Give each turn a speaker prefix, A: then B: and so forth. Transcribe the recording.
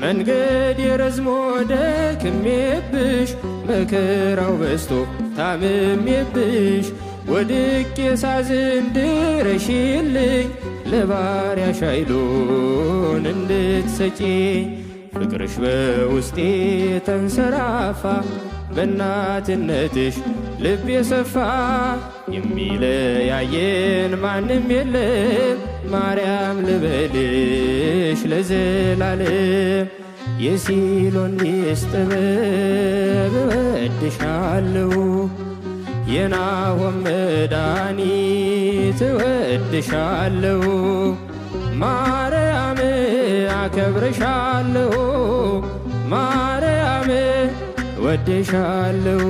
A: መንገድ የረዝሞ ደክሜብሽ መከራው በዝቶ ታምሜብሽ ወድቄ ሳዝን ድረሽልኝ ለባሪያሽ ኃይሉን እንድትሰጪኝ ፍቅርሽ በውስጤ ተንሰራፋ በእናትነትሽ ልቤ ሰፋ የሚለያየን ማንም የለም ማርያም ልበልሽ ለዘላለም የሲሎን ሊስ ጥበብ እወድሻለሁ የናሆም መድኃኒት እወድሻለሁ ማርያም አከብርሻለሁ ማርያም እወድሻለሁ